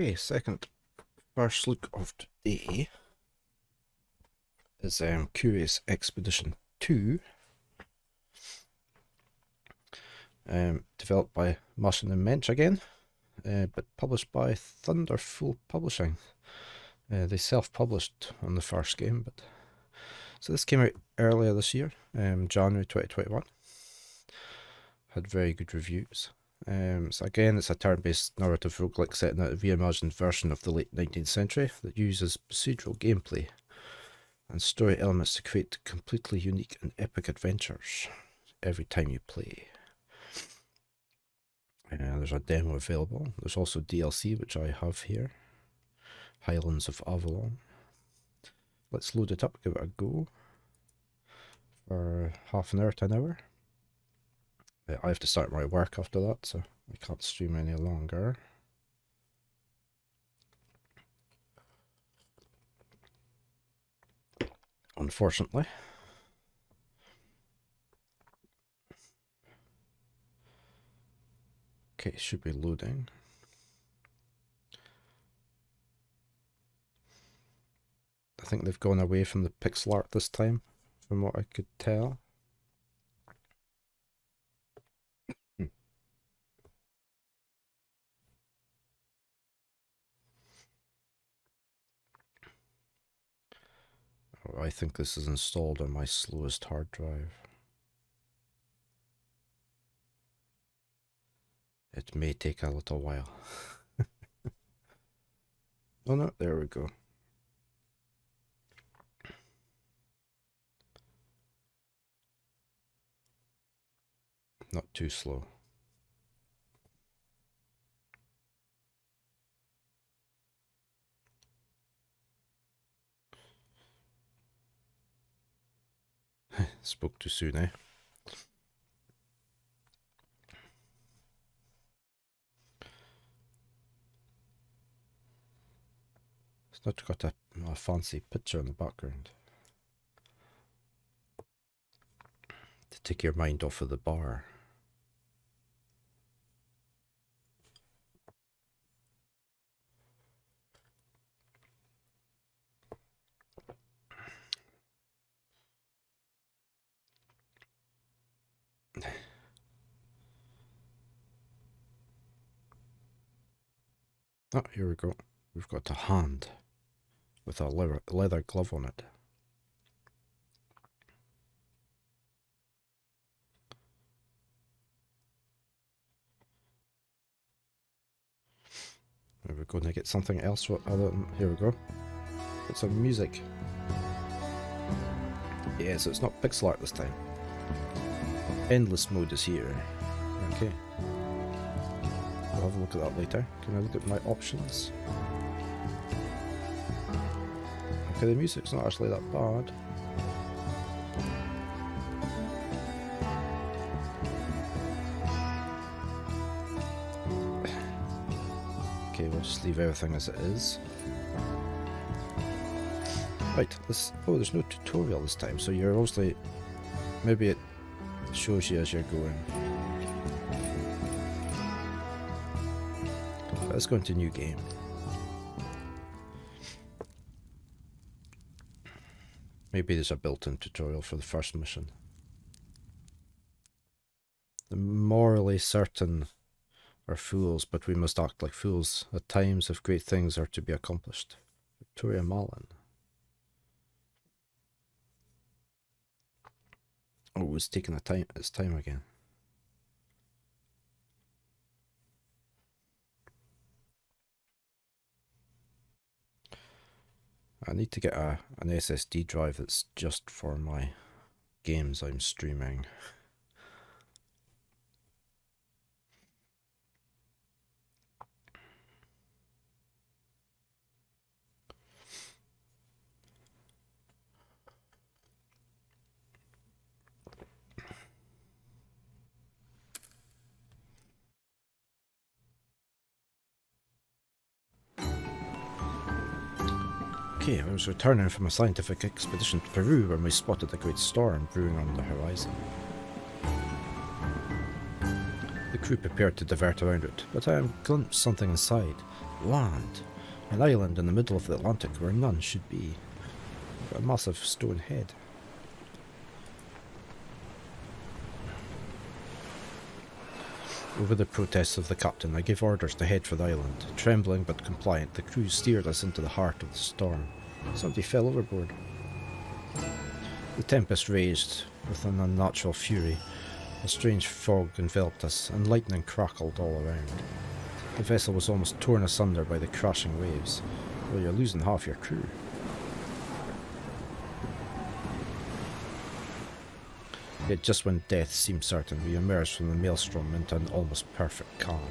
Okay, first look of today is Curious Expedition 2, developed by Martin and Mensch again, but published by Thunderful Publishing. They self-published on the first game, but so this came out earlier this year, January 2021. Had very good reviews. So again, it's a turn-based narrative roguelike set in a reimagined version of the late 19th century that uses procedural gameplay and story elements to create completely unique and epic adventures every time you play. There's a demo available. There's also DLC, which I have here. Highlands of Avalon. Let's load it up, give it a go for half an hour to an hour. I have to start my work after that, so I can't stream any longer. Unfortunately. Okay, it should be loading. I think they've gone away from the pixel art this time, from what I could tell. I think this is installed on my slowest hard drive. It may take a little while. Oh no, there we go. Not too slow. Spoke too soon, eh? It's not got a fancy picture in the background to take your mind off of the bar. Oh, here we go. We've got a hand with a leather glove on it. Are we going to get something else other than... Here we go. Get some music. Yeah, so it's not pixel art this time. Endless mode is here. Okay. I'll have a look at that later. Can I look at my options? Okay, the music's not actually that bad. Okay, we'll just leave everything as it is. Right, oh, there's no tutorial this time, so you're obviously... Maybe it shows you as you're going. Let's go into new game. Maybe there's a built-in tutorial for the first mission. The morally certain are fools, but we must act like fools at times if great things are to be accomplished. Victoria Malin. Oh, it's taking its time again. I need to get an SSD drive that's just for my games I'm streaming. Okay, I was returning from a scientific expedition to Peru when we spotted a great storm brewing on the horizon. The crew prepared to divert around it, but I glimpsed something inside, Land. An island in the middle of the Atlantic where none should be. Got a massive stone head. Over the protests of the captain, I gave orders to head for the island. Trembling but compliant, the crew steered us into the heart of the storm. Somebody fell overboard. The tempest raged with an unnatural fury. A strange fog enveloped us, and lightning crackled all around. The vessel was almost torn asunder by the crashing waves. Well, you're losing half your crew. Yet just when death seemed certain, we emerged from the maelstrom into an almost perfect calm.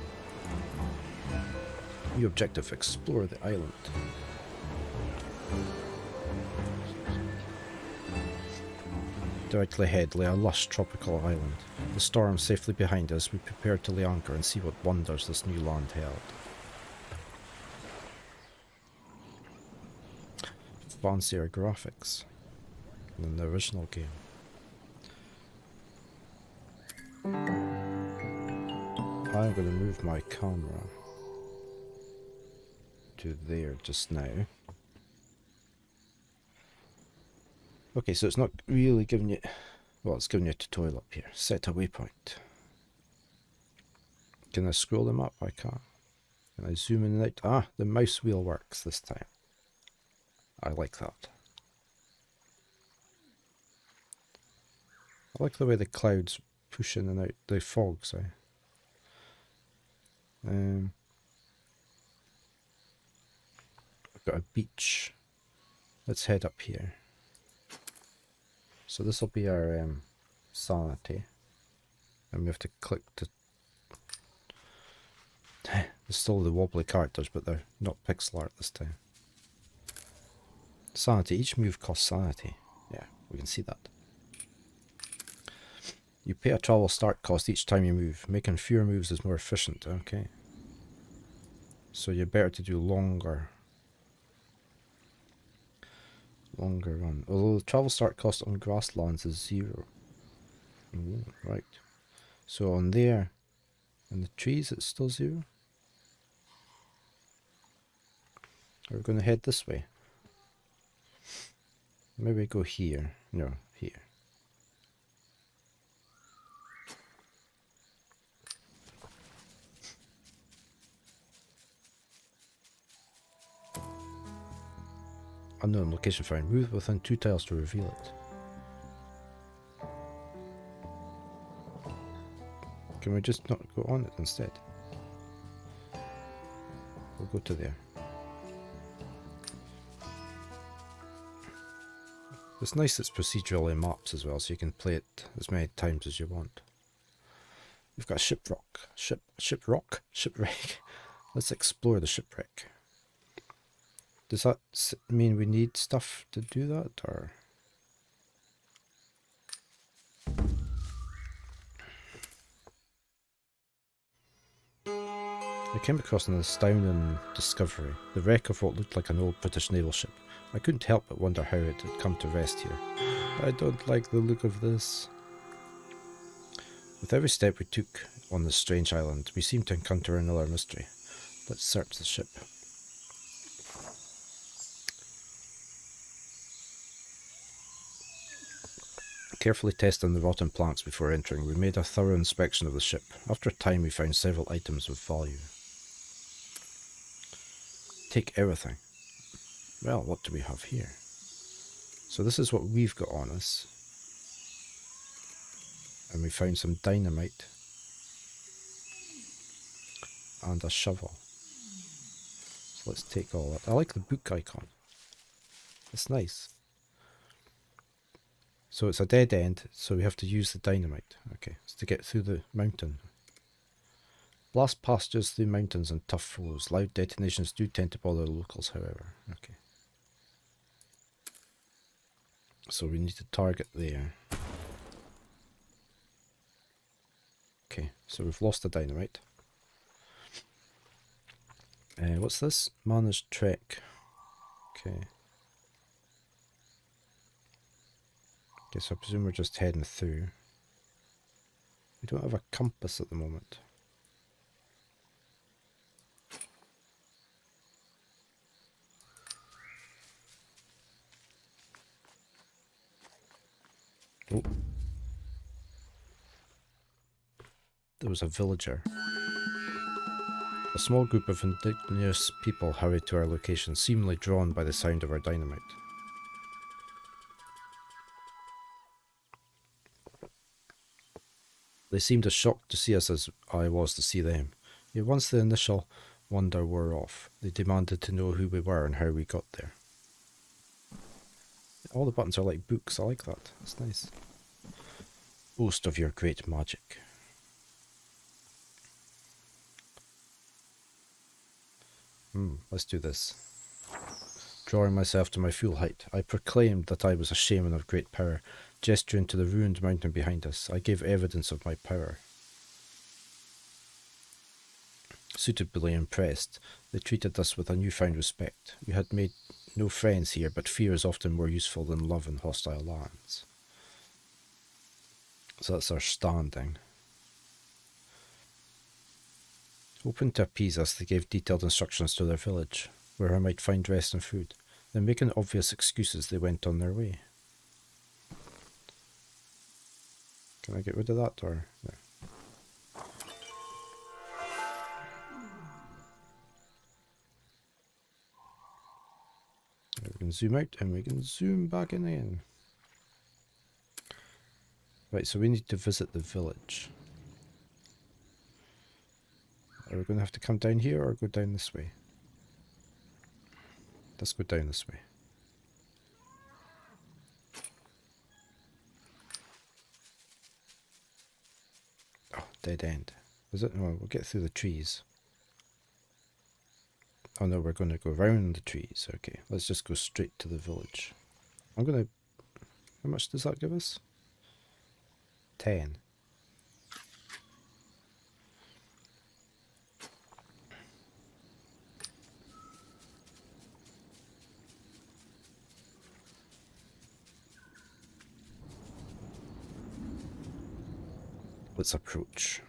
New objective: explore the island. Directly ahead lay a lush tropical island. The storm safely behind us, we prepared to lay anchor and see what wonders this new land held. Fancier graphics than the original game. I'm going to move my camera to there just now. Okay, so it's not really giving you... Well, it's giving you a tutorial up here. Set a waypoint. Can I scroll them up? I can't. Can I zoom in and out? Ah, the mouse wheel works this time. I like that. I like the way the clouds push in and out. The fog, sorry. I've got a beach. Let's head up here. So this will be our sanity, and we have to click to... There's still the wobbly characters, but they're not pixel art this time. Sanity, each move costs sanity. Yeah, we can see that. You pay a travel start cost each time you move. Making fewer moves is more efficient. Okay. So you're better to do longer run. Although the travel start cost on grasslands is 0. Ooh, right. So on there, in the trees, it's still 0. We're going to head this way. Maybe go here. No, here. Unknown location found. Move within 2 tiles to reveal it. Can we just not go on it instead? We'll go to there. It's nice it's procedural in maps as well, so you can play it as many times as you want. We've got Shipwreck. Let's explore the shipwreck. Does that mean we need stuff to do that, or? I came across an astounding discovery, the wreck of what looked like an old British naval ship. I couldn't help but wonder how it had come to rest here. I don't like the look of this. With every step we took on this strange island, we seemed to encounter another mystery. Let's search the ship. Carefully testing the rotten planks before entering, we made a thorough inspection of the ship. After a time, we found several items of value. Take everything. Well, what do we have here? So this is what we've got on us. And we found some dynamite. And a shovel. So let's take all that. I like the book icon. It's nice. So it's a dead end, so we have to use the dynamite. Okay, it's to get through the mountain. Blast passages through mountains and tough flows. Loud detonations do tend to bother the locals, however. Okay. So we need to target there. Okay, so we've lost the dynamite. What's this? Managed trek. Okay. Okay, so I presume we're just heading through. We don't have a compass at the moment. there was a villager. A small group of indigenous people hurried to our location, seemingly drawn by the sound of our dynamite. They seemed as shocked to see us as I was to see them. Yet once the initial wonder wore off, they demanded to know who we were and how we got there. All the buttons are like books, I like that. That's nice. Boast of your great magic. Let's do this. Drawing myself to my full height, I proclaimed that I was a shaman of great power. Gesturing to the ruined mountain behind us, I gave evidence of my power. Suitably impressed, they treated us with a newfound respect. We had made no friends here, but fear is often more useful than love in hostile lands. So that's our standing. Hoping to appease us, they gave detailed instructions to their village, where I might find rest and food. Then, making obvious excuses, they went on their way. Can I get rid of that, or no? We can zoom out and we can zoom back in again. Right, so we need to visit the village. Are we going to have to come down here or go down this way? Let's go down this way. Oh, dead end. Is it? No, we'll get through the trees. Oh no, we're going to go round the trees. Okay, let's just go straight to the village. I'm going to... How much does that give us? 10. Let's approach.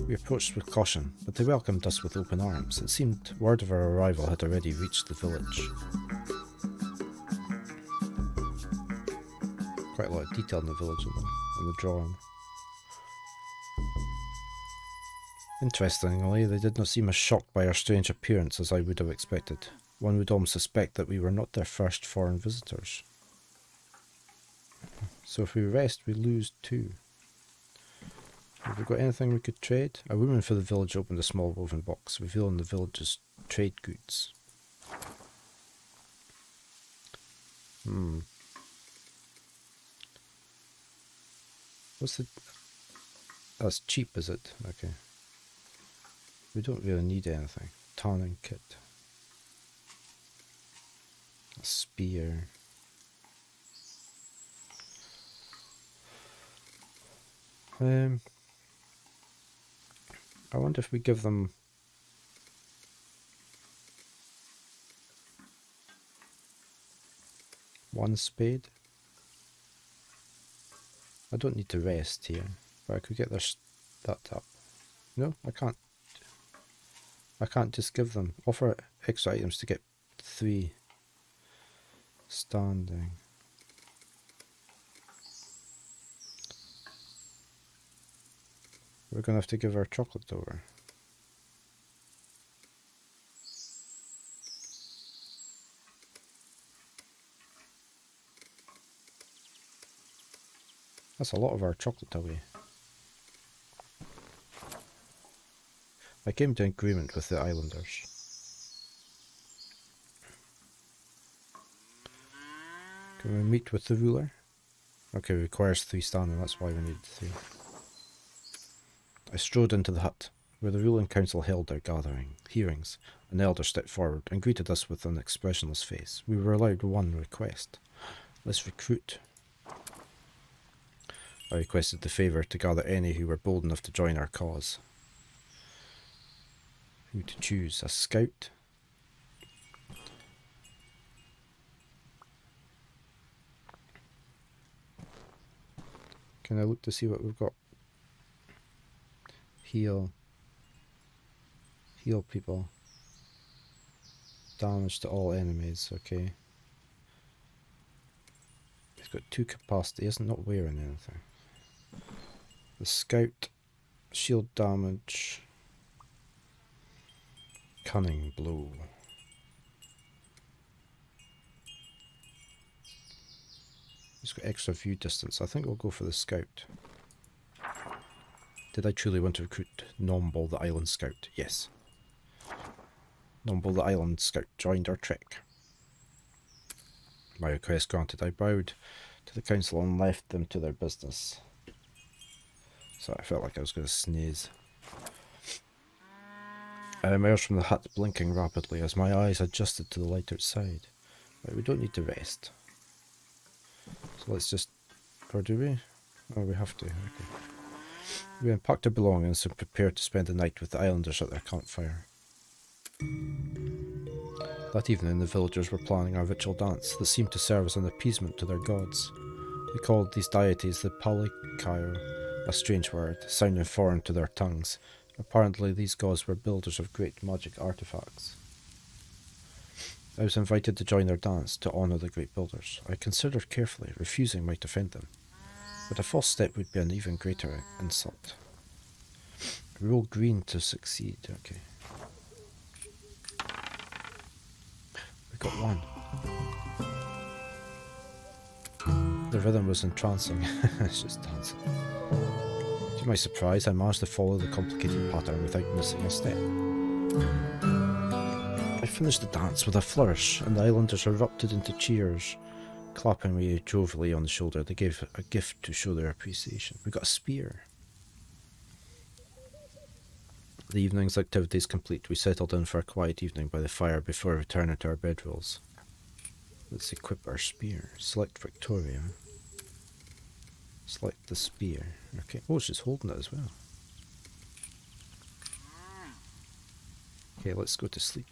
We approached with caution, but they welcomed us with open arms. It seemed word of our arrival had already reached the village. Quite a lot of detail in the village in the drawing. Interestingly, they did not seem as shocked by our strange appearance as I would have expected. One would almost suspect that we were not their first foreign visitors. So if we rest, we lose 2. Have we got anything we could trade? A woman for the village opened a small woven box, revealing the village's trade goods. What's the... That's cheap, is it? Okay. We don't really need anything. Tanning kit. A spear. I wonder if we give them one spade. I don't need to rest here, but I could get that up. No, I can't. I can't just give them. Offer extra items to get 3 standing. We're going to have to give our chocolate over. That's a lot of our chocolate away. I came to agreement with the islanders. Can we meet with the ruler? Okay, it requires 3 standing, that's why we need 3. I strode into the hut, where the ruling council held their hearings. An elder stepped forward and greeted us with an expressionless face. We were allowed one request. Let's recruit. I requested the favour to gather any who were bold enough to join our cause. Who to choose? A scout? Can I look to see what we've got? Heal people. Damage to all enemies, okay. got 2 capacity, isn't not wearing anything. The scout, shield damage, cunning blow. He's got extra view distance. I think we'll go for the scout. Did I truly want to recruit Nomball the Island Scout? Yes. Nomball the Island Scout joined our trek. My request granted, I bowed to the council and left them to their business. So I felt like I was going to sneeze. I emerged from the hut blinking rapidly as my eyes adjusted to the light outside. Right, we don't need to rest. So let's just... Or do we? Oh, we have to. Okay. We unpacked our belongings and prepared to spend the night with the islanders at their campfire. That evening the villagers were planning a ritual dance that seemed to serve as an appeasement to their gods. They called these deities the Palikao, a strange word, sounding foreign to their tongues. Apparently these gods were builders of great magic artifacts. I was invited to join their dance to honour the great builders. I considered carefully, refusing might offend them. But a false step would be an even greater insult. Roll green to succeed, okay. We got 1. The rhythm was entrancing. It's just dancing. To my surprise, I managed to follow the complicated pattern without missing a step. I finished the dance with a flourish, and the islanders erupted into cheers. Clapping me jovially on the shoulder, they gave a gift to show their appreciation. We got a spear. The evening's activities complete, we settled in for a quiet evening by the fire before returning to our bedrolls. Let's equip our spear. Select Victoria. Select the spear. Okay. Oh, she's holding it as well. Okay, let's go to sleep.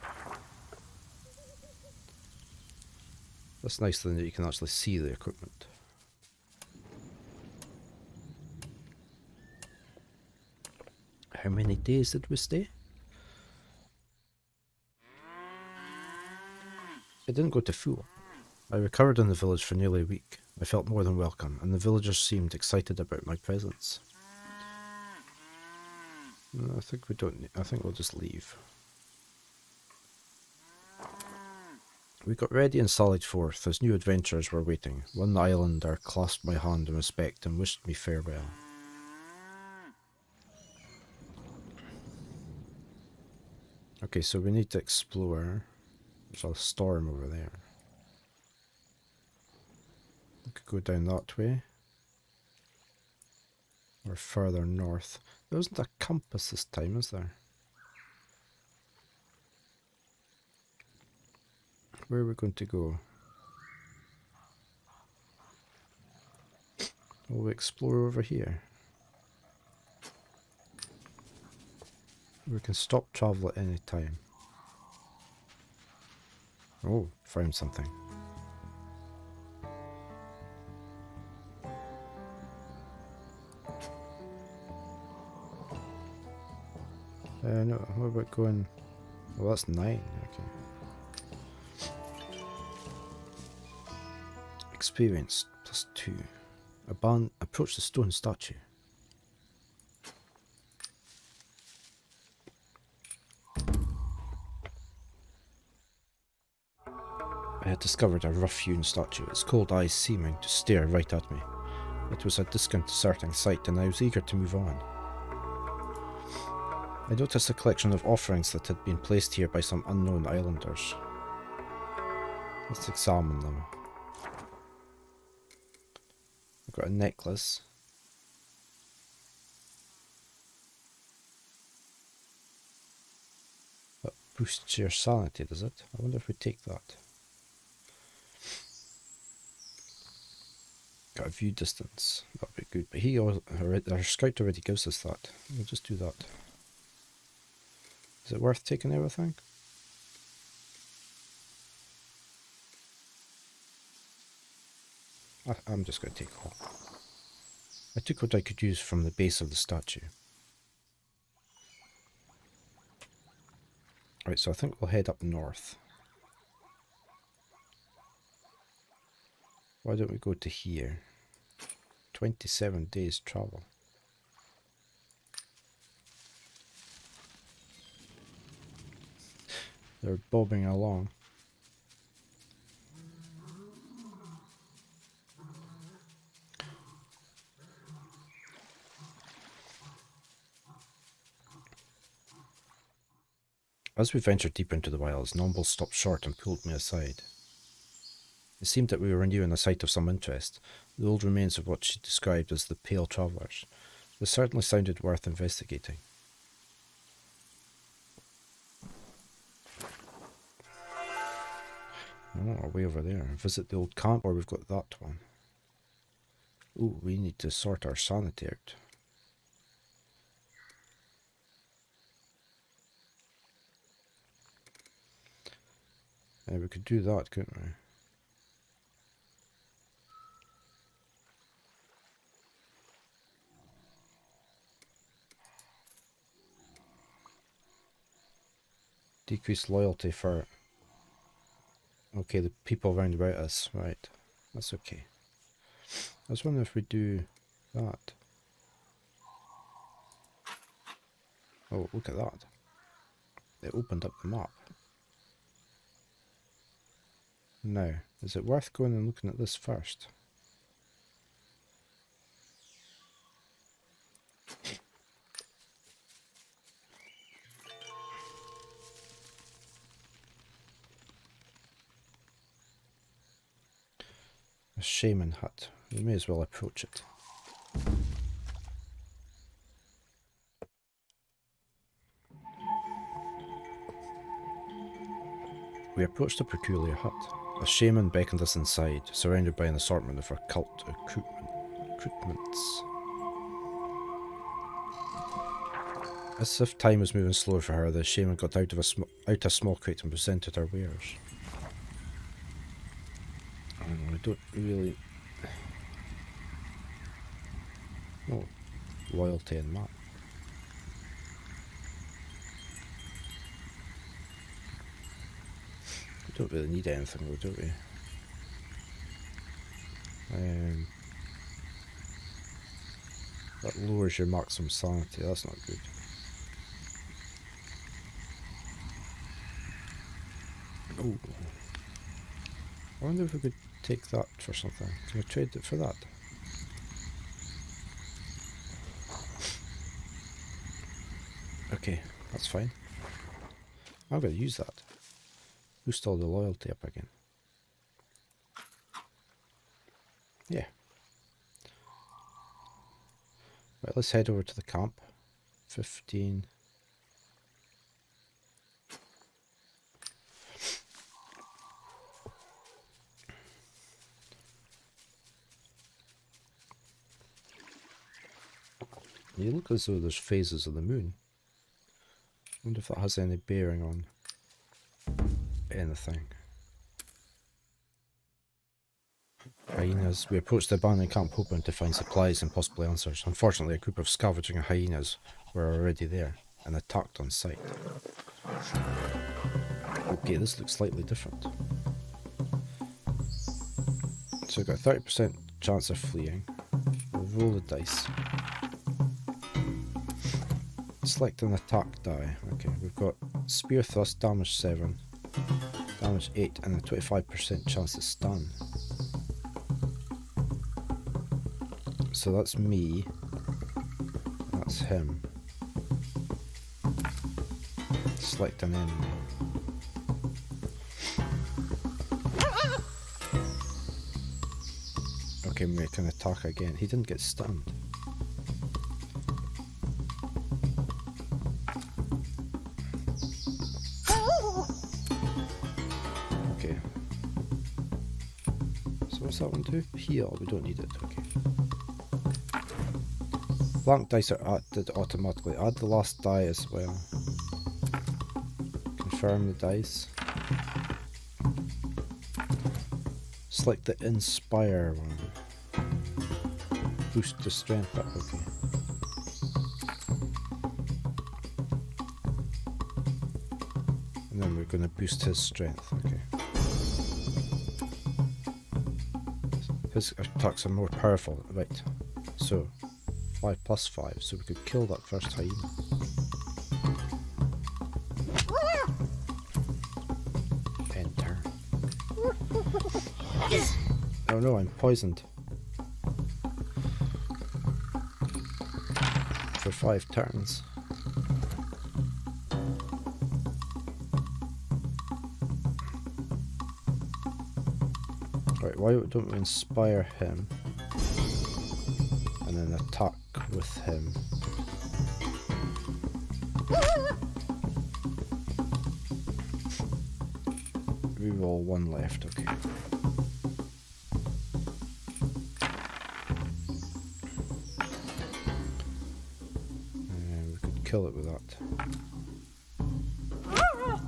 That's nice then that you can actually see the equipment. How many days did we stay? I didn't go to full. I recovered in the village for nearly a week. I felt more than welcome, and the villagers seemed excited about my presence. No, I think we don't need, I think we'll just leave. We got ready and sallied forth as new adventurers were waiting. One islander clasped my hand in respect and wished me farewell. Okay, so we need to explore. There's a storm over there. We could go down that way. Or further north. There isn't a compass this time, is there? Where are we going to go? Will we explore over here? We can stop travel at any time. Oh, found something. No, what about going... Well, that's 9, okay. Experience +2. Approach the stone statue. I had discovered a rough-hewn statue, its cold eyes seeming to stare right at me. It was a disconcerting sight, and I was eager to move on. I noticed a collection of offerings that had been placed here by some unknown islanders. Let's examine them. I've got a necklace. That boosts your sanity, does it? I wonder if we take that. Got a view distance. That'd be good. But our scout already gives us that. We'll just do that. Is it worth taking everything? I'm just going to take all. I took what I could use from the base of the statue. Right, so I think we'll head up north. Why don't we go to here? 27 days travel. They're bobbing along. As we ventured deeper into the wilds, Nomble stopped short and pulled me aside. It seemed that we were nearing a site of some interest, the old remains of what she described as the Pale Travellers. This certainly sounded worth investigating. Oh, way over there. Visit the old camp, or we've got that one. Ooh, we need to sort our sanity out. We could do that, couldn't we? Decrease loyalty for... Okay, the people round about us. Right. That's okay. I was wondering if we do that. Oh, look at that. It opened up the map. Now, is it worth going and looking at this first? A shaman hut. We may as well approach it. We approached a peculiar hut. A shaman beckoned us inside, surrounded by an assortment of occult recruitments. As if time was moving slower for her, the shaman got out a small crate and presented her wares. I don't really... No loyalty in that. We don't really need anything though, do we? That lowers your maximum sanity, that's not good. Oh. I wonder if we could take that for something. Can we trade it for that? Okay, that's fine. I'm going to use that. Boost all the loyalty up again. Yeah. Right, let's head over to the camp. 15. You look as though there's phases of the moon. I wonder if that has any bearing on anything. Hyenas. We approached the abandoned camp hoping to find supplies and possibly answers. Unfortunately, a group of scavenging hyenas were already there and attacked on sight. Okay, this looks slightly different. So we've got a 30% chance of fleeing. We'll roll the dice. Select an attack die. Okay, we've got spear thrust, damage 7, damage 8, and a 25% chance to stun. So that's me. That's him. Select an enemy. Okay, make an attack again. He didn't get stunned. Okay. So what's that one do? Heal. We don't need it. Okay. Blank dice are added automatically. Add the last die as well. Confirm the dice. Select the inspire one. Boost the strength up, okay. And then we're going to boost his strength, okay. His attacks are more powerful. Right. So 5 plus 5, so we could kill that first hyena. End turn. Oh no, I'm poisoned. For 5 turns. Right, why don't we inspire him and then attack with him? Reroll 1 left, okay. And we could kill it with that.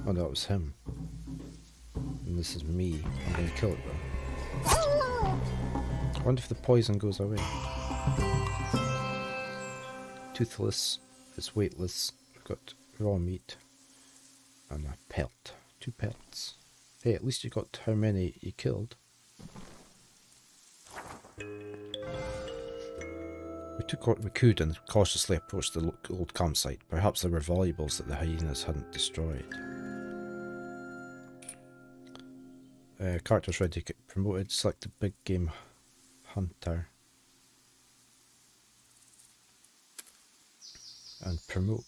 Oh, that was him. And this is me. I'm going to kill it though. I wonder if the poison goes away. Toothless. It's weightless. We've got raw meat. And a pelt. 2 pelts. Hey, at least you got how many you killed. We took what we could and cautiously approached the old campsite. Perhaps there were valuables that the hyenas hadn't destroyed. Characters ready to get promoted. Select the big game hunter. And promote.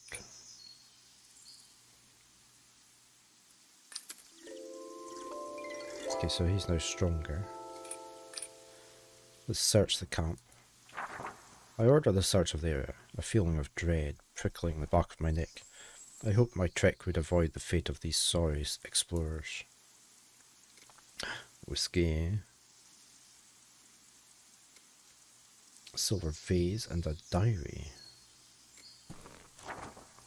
Okay, so he's now stronger. Let's search the camp. I order the search of the area, a feeling of dread prickling the back of my neck. I hoped my trek would avoid the fate of these sorry explorers. Whiskey, a silver vase, and a diary.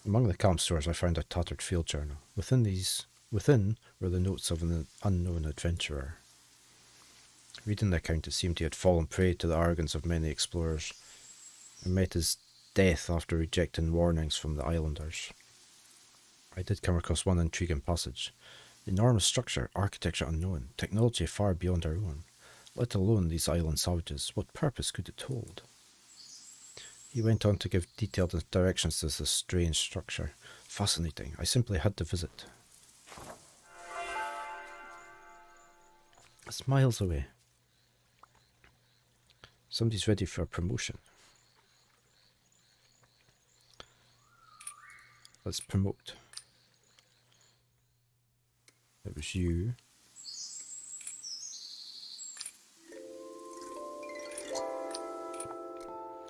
Among the camp stores I found a tattered field journal. Within were the notes of an unknown adventurer. Reading the account, it seemed he had fallen prey to the arrogance of many explorers and met his death after rejecting warnings from the islanders. I did come across one intriguing passage. Enormous structure, architecture unknown, technology far beyond our own. Let alone these island savages, what purpose could it hold? He went on to give detailed directions to this strange structure. Fascinating. I simply had to visit. It's miles away. Somebody's ready for a promotion. Let's promote. It was you.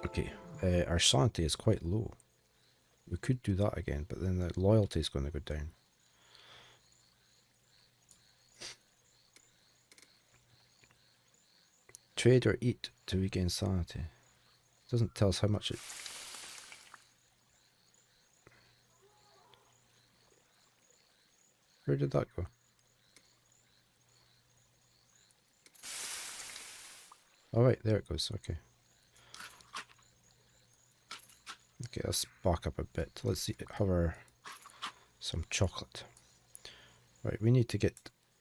Okay, our sanity is quite low. We could do that again, but then the loyalty is going to go down. Trade or eat to regain sanity. Doesn't tell us how much it... Where did that go? Oh right, there it goes, okay. Okay, let's back up a bit. Let's see, have some chocolate. Right, we need to get...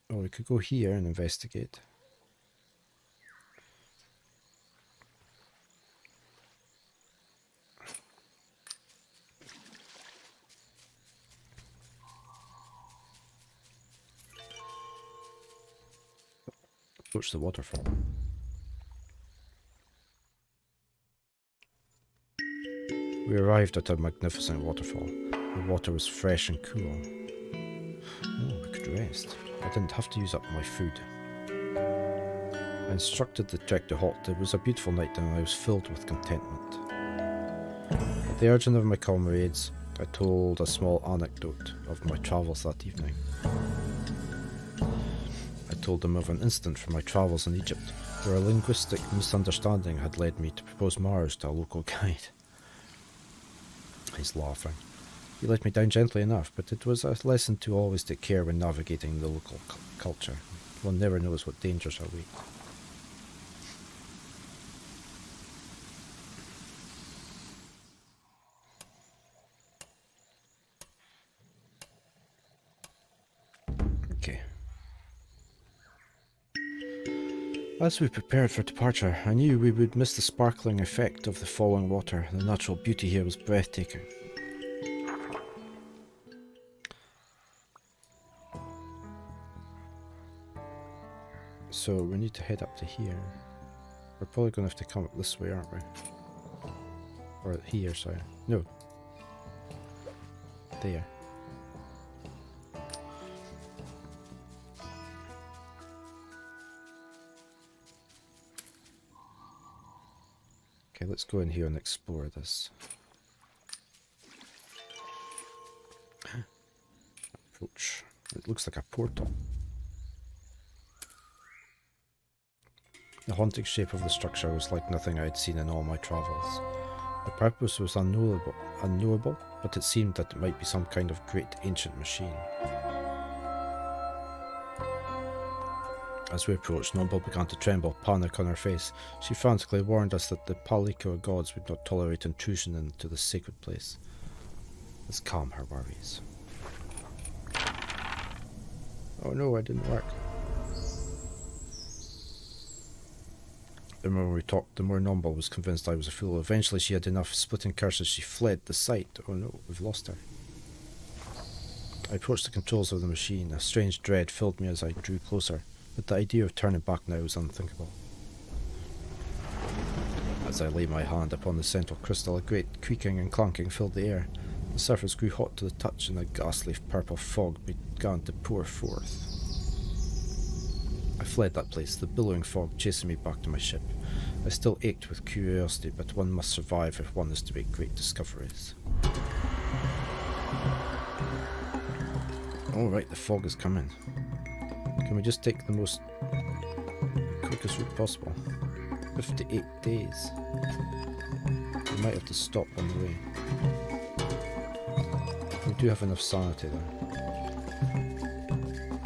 Oh, we could go here and investigate. Approach the waterfall. We arrived at a magnificent waterfall. The water was fresh and cool. Oh, we could rest. I didn't have to use up my food. I instructed the trek to halt. It was a beautiful night and I was filled with contentment. At the urging of my comrades, I told a small anecdote of my travels that evening. I told them of an incident from my travels in Egypt, where a linguistic misunderstanding had led me to propose Mars to a local guide. He's laughing. He let me down gently enough, but it was a lesson to always take care when navigating the local culture. One never knows what dangers await. Okay. As we prepared for departure, I knew we would miss the sparkling effect of the falling water. The natural beauty here was breathtaking. So we need to head up to here. We're probably going to have to come up this way, aren't we? Or here, sorry. No. There. Okay, let's go in here and explore this. Approach. It looks like a portal. The haunting shape of the structure was like nothing I had seen in all my travels. The purpose was unknowable, but it seemed that it might be some kind of great ancient machine. As we approached, Noble began to tremble, panic on her face. She frantically warned us that the Palikor gods would not tolerate intrusion into this sacred place. Let's calm her worries. Oh no, it didn't work. The more we talked, the more Noble was convinced I was a fool. Eventually she had enough. Splitting curses, she fled the site. Oh no, we've lost her. I approached the controls of the machine. A strange dread filled me as I drew closer, but the idea of turning back now was unthinkable. As I laid my hand upon the central crystal, a great creaking and clanking filled the air. The surface grew hot to the touch, and a ghastly purple fog began to pour forth. I fled that place, the billowing fog chasing me back to my ship. I still ached with curiosity, but one must survive if one is to make great discoveries. Alright, the fog is coming. Can we just take the most quickest route possible? 58 days. We might have to stop on the way. We do have enough sanity though.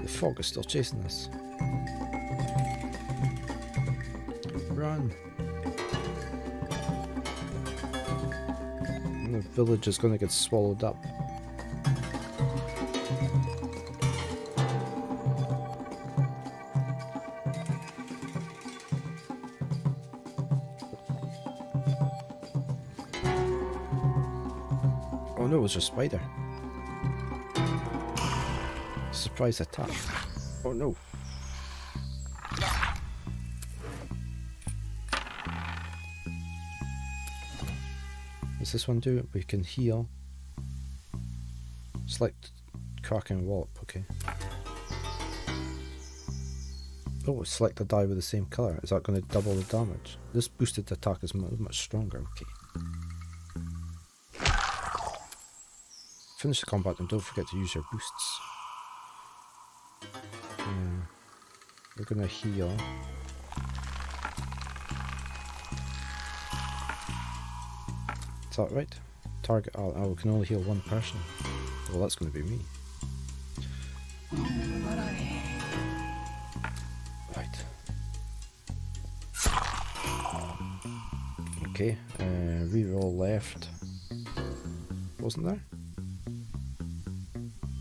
The fog is still chasing us. Run! And the village is going to get swallowed up. Oh no, it was a spider. Surprise attack. Oh no. Does this one do it? We can heal. Select Kraken Wallop, okay. Oh, select a die with the same colour. Is that going to double the damage? This boosted attack is much stronger, okay. Finish the combat and don't forget to use your boosts. We're gonna heal. Is that right? Target. Oh, we can only heal one person. Well, that's gonna be me. Right. Okay. Reroll left. Wasn't there?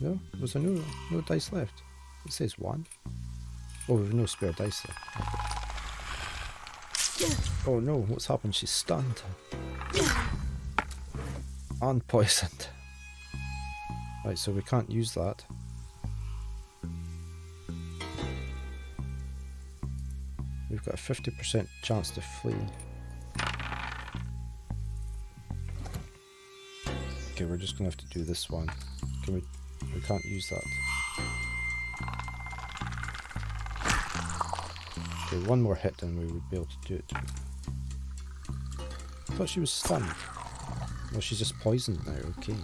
No? Was there no dice left? It says 1. Oh, we've no spare dice left. Okay. Oh no, what's happened? She's stunned. And poisoned. Right, so we can't use that. We've got a 50% chance to flee. Okay, we're just gonna have to do this one. Can we can't use that. Okay, one more hit and we would be able to do it. I thought she was stunned. Well, she's just poisoned now, okay.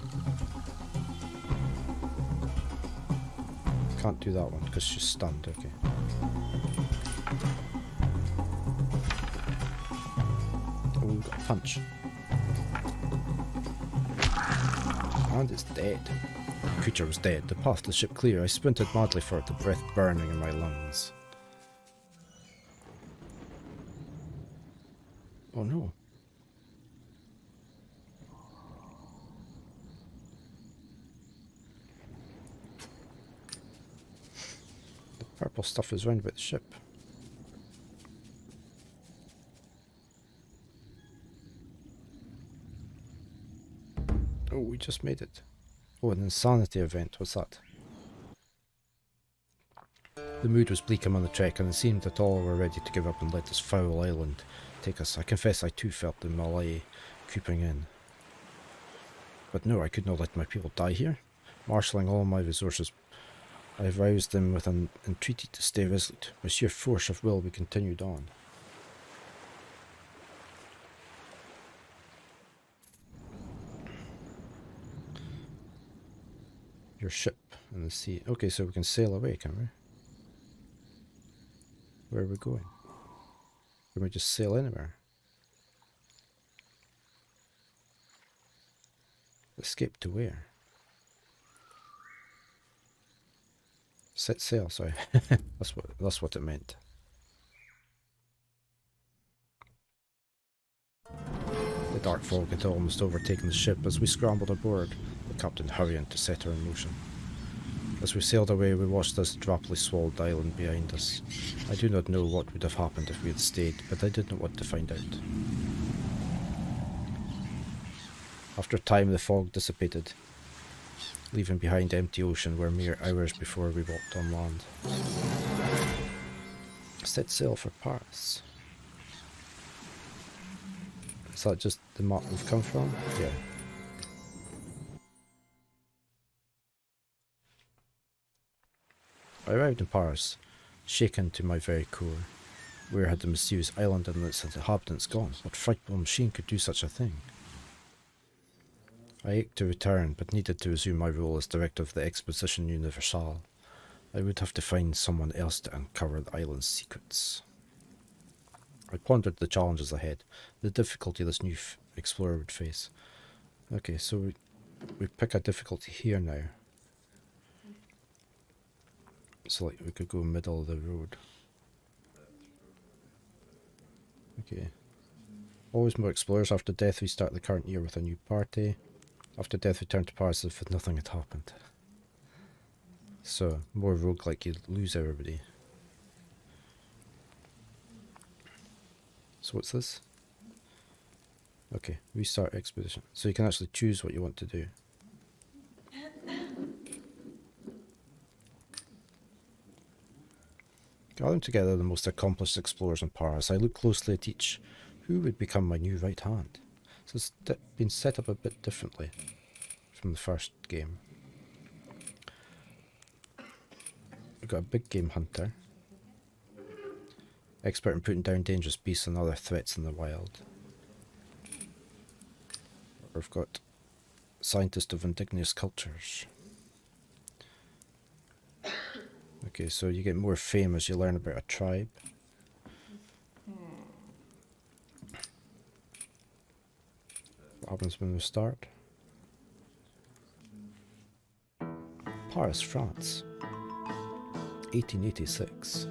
Can't do that one because she's stunned, okay. Oh, we've got a punch. And it's dead. The creature was dead. The path to the ship clear. I sprinted madly for it, the breath burning in my lungs. Oh no. The purple stuff is round about the ship. Oh, we just made it. Oh, an insanity event. What's that? The mood was bleak among the trek, and it seemed that all were ready to give up and let this foul island take us. I confess I too felt the malaise creeping in. But no, I could not let my people die here. Marshalling all my resources, I roused them with an entreaty to stay resolute. By sheer force of will, we continued on. Your ship in the sea. Okay, so we can sail away, can we? Where are we going? Can we just sail anywhere? Escape to where? Set sail, sorry. that's what it meant. The dark fog had almost overtaken the ship as we scrambled aboard, the captain hurrying to set her in motion. As we sailed away, we watched this rapidly swallowed island behind us. I do not know what would have happened if we had stayed, but I did not want to find out. After a time, the fog dissipated, leaving behind empty ocean where mere hours before we walked on land. Set sail for Paris. Is that just the map we've come from? Yeah. I arrived in Paris, shaken to my very core. Where had the mysterious island and its inhabitants gone? What frightful machine could do such a thing? I ached to return, but needed to resume my role as director of the Exposition Universelle. I would have to find someone else to uncover the island's secrets. I pondered the challenges ahead, the difficulty this new explorer would face. Okay, so we pick a difficulty here now. So like we could go middle of the road. Okay. Always more explorers. After death, we start the current year with a new party. After death, return to Paris as if nothing had happened. So, more roguelike, you lose everybody. So what's this? Okay, restart expedition. So you can actually choose what you want to do. Gathering together the most accomplished explorers in Paris, I looked closely at each. Who would become my new right hand? So it's been set up a bit differently from the first game. We've got a big game hunter. Expert in putting down dangerous beasts and other threats in the wild. We've got scientist of indigenous cultures. Okay, so you get more fame as you learn about a tribe. What happens when we start? Paris, France, 1886.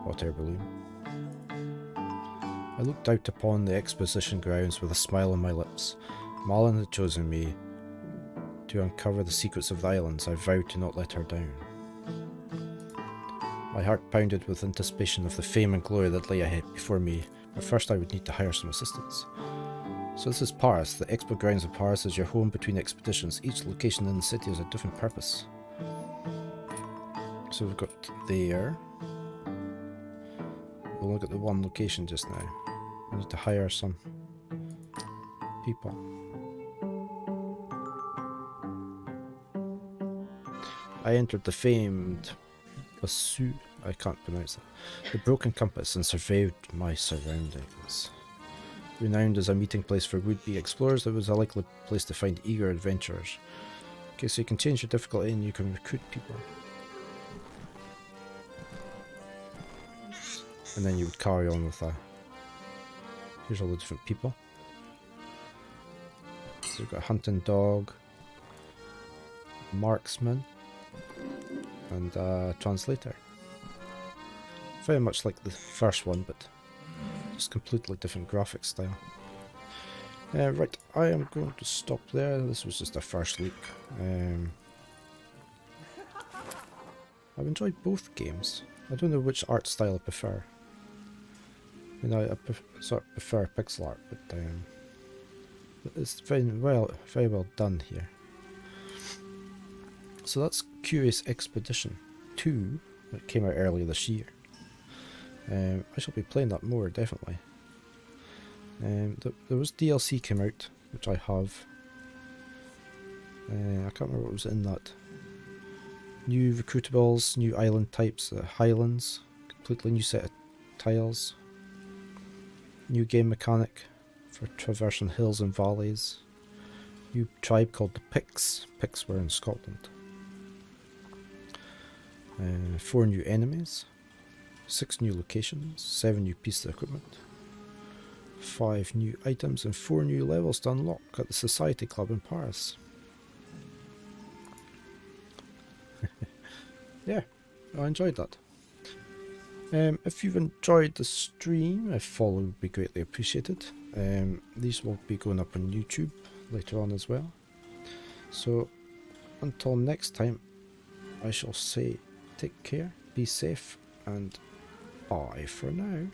Hot air balloon. I looked out upon the exposition grounds with a smile on my lips. Malin had chosen me to uncover the secrets of the islands. I vowed to not let her down. My heart pounded with anticipation of the fame and glory that lay ahead before me, but first I would need to hire some assistants. So this is Paris. The expo grounds of Paris is your home between expeditions. Each location in the city has a different purpose. So we've got there. We'll look at the one location just now. We need to hire some people. I entered the famed Basu, I can't pronounce it, the broken compass, and surveyed my surroundings. Renowned as a meeting place for would-be explorers, it was a likely place to find eager adventurers. Okay, so you can change your difficulty and you can recruit people. And then you would carry on with that. Here's all the different people. So we've got a hunting dog, marksman, and a translator. Very much like the first one, but just completely different graphic style. Right, I am going to stop there. This was just a first look. I've enjoyed both games. I don't know which art style I prefer. You know, I sort of prefer pixel art, but it's very well done here. So that's Curious Expedition 2, that came out earlier this year. I shall be playing that more, definitely. There was DLC came out, which I have. I can't remember what was in that. New recruitables, new island types, Highlands, completely new set of tiles. New game mechanic for traversing hills and valleys. New tribe called the Picts. Picts were in Scotland. 4 new enemies. 6 new locations. 7 new pieces of equipment. 5 new items and 4 new levels to unlock at the Society Club in Paris. Yeah, I enjoyed that. If you've enjoyed the stream, a follow would be greatly appreciated. These will be going up on YouTube later on as well. So until next time, I shall say take care, be safe, and bye for now.